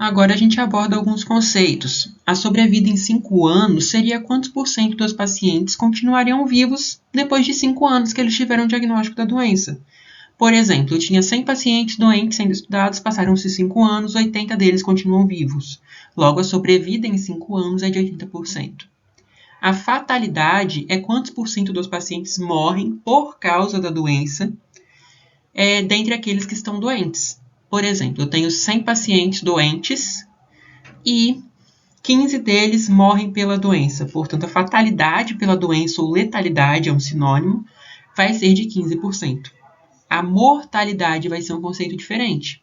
Agora a gente aborda alguns conceitos. A sobrevida em 5 anos seria quantos por cento dos pacientes continuariam vivos depois de 5 anos que eles tiveram o diagnóstico da doença. Por exemplo, eu tinha 100 pacientes doentes sendo estudados, passaram-se 5 anos, 80 deles continuam vivos. Logo, a sobrevida em 5 anos é de 80%. A fatalidade é quantos por cento dos pacientes morrem por causa da doença dentre aqueles que estão doentes. Por exemplo, eu tenho 100 pacientes doentes e 15 deles morrem pela doença. Portanto, a fatalidade pela doença ou letalidade é um sinônimo, vai ser de 15%. A mortalidade vai ser um conceito diferente.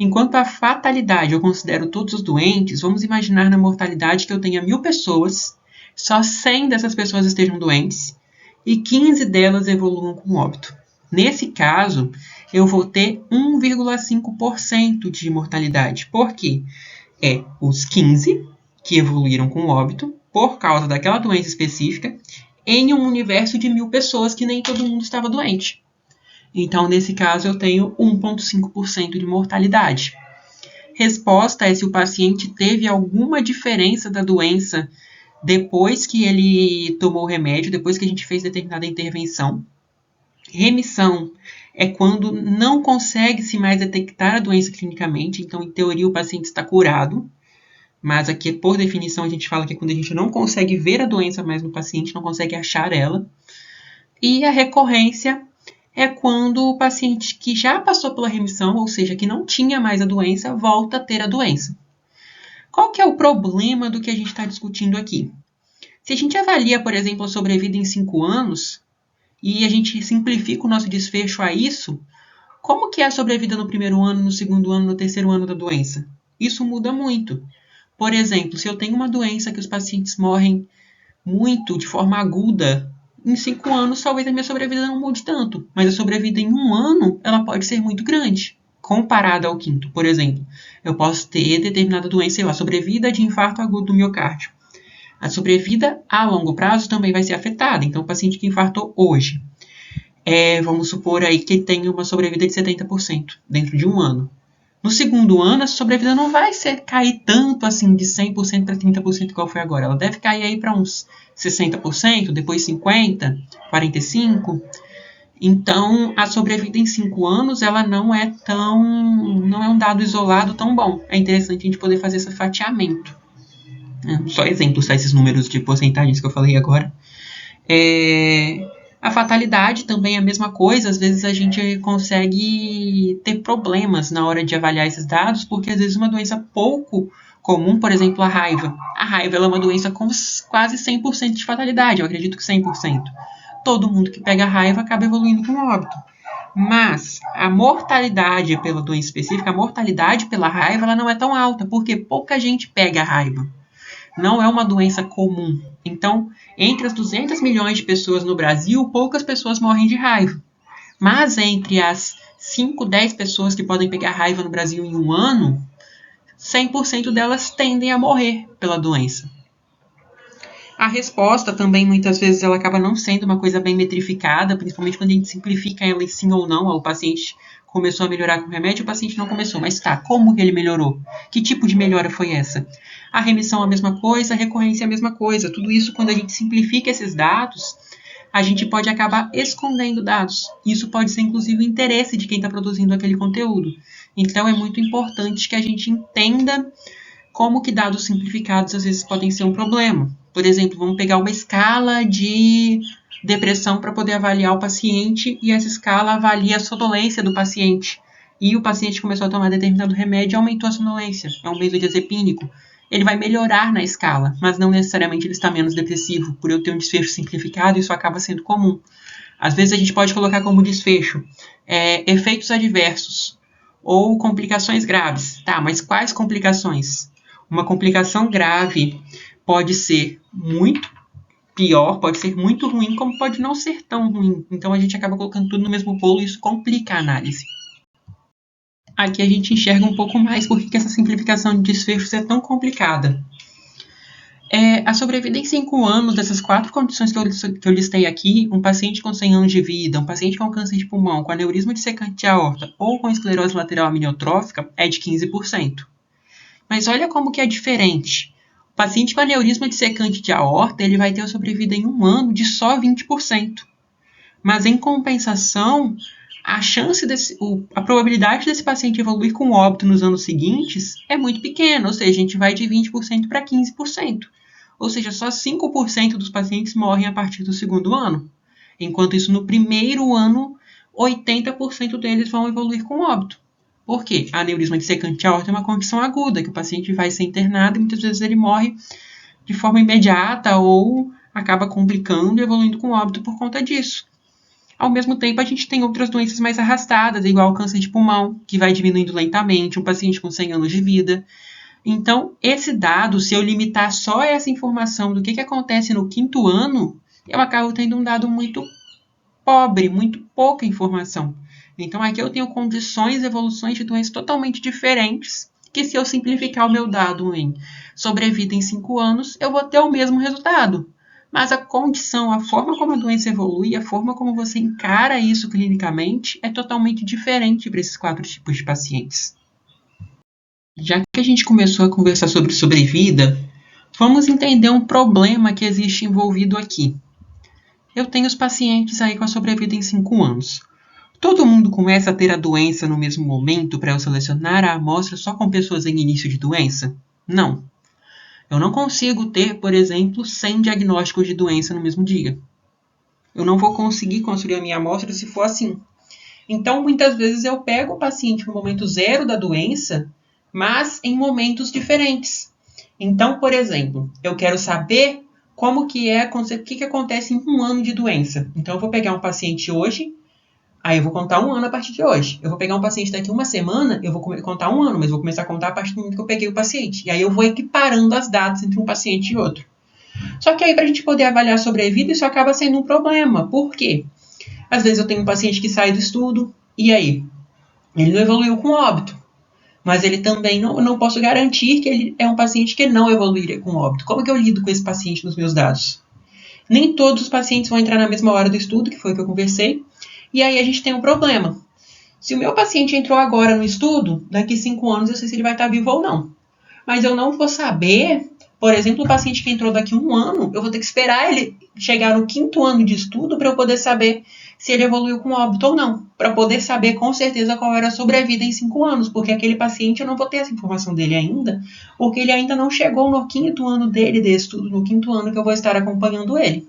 Enquanto a fatalidade eu considero todos os doentes, vamos imaginar na mortalidade que eu tenha 1.000 pessoas, só 100 dessas pessoas estejam doentes e 15 delas evoluam com óbito. Nesse caso, eu vou ter 1,5% de mortalidade. Por quê? É os 15 que evoluíram com óbito por causa daquela doença específica em um universo de 1.000 pessoas que nem todo mundo estava doente. Então, nesse caso, eu tenho 1,5% de mortalidade. Resposta é se o paciente teve alguma diferença da doença depois que ele tomou o remédio, depois que a gente fez determinada intervenção. Remissão é quando não consegue-se mais detectar a doença clinicamente, então, em teoria, o paciente está curado. Mas aqui, por definição, a gente fala que é quando a gente não consegue ver a doença mais no paciente, não consegue achar ela. E a recorrência é quando o paciente que já passou pela remissão, ou seja, que não tinha mais a doença, volta a ter a doença. Qual que é o problema do que a gente está discutindo aqui? Se a gente avalia, por exemplo, a sobrevida em 5 anos, e a gente simplifica o nosso desfecho a isso, como que é a sobrevida no primeiro ano, no segundo ano, no terceiro ano da doença? Isso muda muito. Por exemplo, se eu tenho uma doença que os pacientes morrem muito, de forma aguda, em 5 anos, talvez a minha sobrevida não mude tanto, mas a sobrevida em 1 ano, ela pode ser muito grande, comparada ao quinto. Por exemplo, eu posso ter determinada doença, sei lá, sobrevida de infarto agudo do miocárdio. A sobrevida a longo prazo também vai ser afetada. Então, o paciente que infartou hoje, vamos supor aí que tem uma sobrevida de 70% dentro de 1 ano. No segundo ano, a sobrevida não vai cair tanto assim de 100% para 30% igual foi agora. Ela deve cair aí para uns 60%, depois 50%, 45%. Então, a sobrevida em 5 anos, ela não é um dado isolado tão bom. É interessante a gente poder fazer esse fatiamento. Só exemplos, tá? Esses números de porcentagens que eu falei agora. A fatalidade também é a mesma coisa. Às vezes a gente consegue ter problemas na hora de avaliar esses dados, porque às vezes uma doença pouco comum, por exemplo, a raiva. A raiva ela é uma doença com quase 100% de fatalidade, eu acredito que 100%. Todo mundo que pega raiva acaba evoluindo com óbito. Mas a mortalidade pela doença específica, a mortalidade pela raiva, ela não é tão alta, porque pouca gente pega a raiva. Não é uma doença comum. Então, entre as 200 milhões de pessoas no Brasil, poucas pessoas morrem de raiva. Mas entre as 5, 10 pessoas que podem pegar raiva no Brasil em 1 ano, 100% delas tendem a morrer pela doença. A resposta também, muitas vezes, ela acaba não sendo uma coisa bem metrificada, principalmente quando a gente simplifica ela em sim ou não. O paciente começou a melhorar com o remédio, o paciente não começou. Mas tá, como que ele melhorou? Que tipo de melhora foi essa? A remissão é a mesma coisa, a recorrência é a mesma coisa. Tudo isso, quando a gente simplifica esses dados, a gente pode acabar escondendo dados. Isso pode ser, inclusive, o interesse de quem está produzindo aquele conteúdo. Então, é muito importante que a gente entenda como que dados simplificados, às vezes, podem ser um problema. Por exemplo, vamos pegar uma escala de depressão para poder avaliar o paciente e essa escala avalia a sonolência do paciente. E o paciente começou a tomar determinado remédio e aumentou a sonolência. É um benzodiazepínico. Ele vai melhorar na escala, mas não necessariamente ele está menos depressivo. Por eu ter um desfecho simplificado, isso acaba sendo comum. Às vezes a gente pode colocar como desfecho efeitos adversos ou complicações graves. Tá, mas quais complicações? Uma complicação grave pode ser muito pior, pode ser muito ruim, como pode não ser tão ruim. Então a gente acaba colocando tudo no mesmo bolo e isso complica a análise. Aqui a gente enxerga um pouco mais por que essa simplificação de desfechos é tão complicada. A sobrevida em 5 anos dessas 4 condições que eu listei aqui, um paciente com 100 anos de vida, um paciente com câncer de pulmão, com aneurisma dissecante de aorta ou com esclerose lateral amniotrófica, é de 15%. Mas olha como que é diferente. O paciente com aneurisma dissecante de aorta, ele vai ter a sobrevida em 1 ano de só 20%. Mas, em compensação, a probabilidade desse paciente evoluir com óbito nos anos seguintes é muito pequena, ou seja, a gente vai de 20% para 15%. Ou seja, só 5% dos pacientes morrem a partir do 2º ano. Enquanto isso, no primeiro ano, 80% deles vão evoluir com óbito. Por quê? A aneurisma dissecante de aorta é uma condição aguda, que o paciente vai ser internado e muitas vezes ele morre de forma imediata ou acaba complicando e evoluindo com óbito por conta disso. Ao mesmo tempo, a gente tem outras doenças mais arrastadas, igual o câncer de pulmão, que vai diminuindo lentamente, um paciente com 100 anos de vida. Então, esse dado, se eu limitar só essa informação do que acontece no 5º ano, eu acabo tendo um dado muito pobre, muito pouca informação. Então, aqui eu tenho condições e evoluções de doenças totalmente diferentes, que se eu simplificar o meu dado em sobrevida em 5 anos, eu vou ter o mesmo resultado. Mas a condição, a forma como a doença evolui, a forma como você encara isso clinicamente, é totalmente diferente para esses 4 tipos de pacientes. Já que a gente começou a conversar sobre sobrevida, vamos entender um problema que existe envolvido aqui. Eu tenho os pacientes aí com a sobrevida em 5 anos. Todo mundo começa a ter a doença no mesmo momento para eu selecionar a amostra só com pessoas em início de doença? Não. Eu não consigo ter, por exemplo, 100 diagnósticos de doença no mesmo dia. Eu não vou conseguir construir a minha amostra se for assim. Então, muitas vezes eu pego o paciente no momento 0 da doença, mas em momentos diferentes. Então, por exemplo, eu quero saber o que acontece em 1 ano de doença. Então, eu vou pegar um paciente hoje, aí eu vou contar 1 ano a partir de hoje. Eu vou pegar um paciente daqui 1 semana, eu vou contar 1 ano, mas vou começar a contar a partir do momento que eu peguei o paciente. E aí eu vou equiparando as datas entre um paciente e outro. Só que aí, para a gente poder avaliar a sobrevida, isso acaba sendo um problema. Por quê? Às vezes eu tenho um paciente que sai do estudo, e aí? Ele não evoluiu com óbito. Mas ele também não posso garantir que ele é um paciente que não evoluiria com óbito. Como que eu lido com esse paciente nos meus dados? Nem todos os pacientes vão entrar na mesma hora do estudo, que foi o que eu conversei. E aí a gente tem um problema. Se o meu paciente entrou agora no estudo, daqui 5 anos eu sei se ele vai estar vivo ou não. Mas eu não vou saber, por exemplo, o paciente que entrou daqui 1 ano, eu vou ter que esperar ele chegar no 5º ano de estudo para eu poder saber se ele evoluiu com óbito ou não. Para poder saber com certeza qual era a sobrevida em 5 anos, porque aquele paciente eu não vou ter essa informação dele ainda, porque ele ainda não chegou no 5º ano dele de estudo, no 5º ano que eu vou estar acompanhando ele.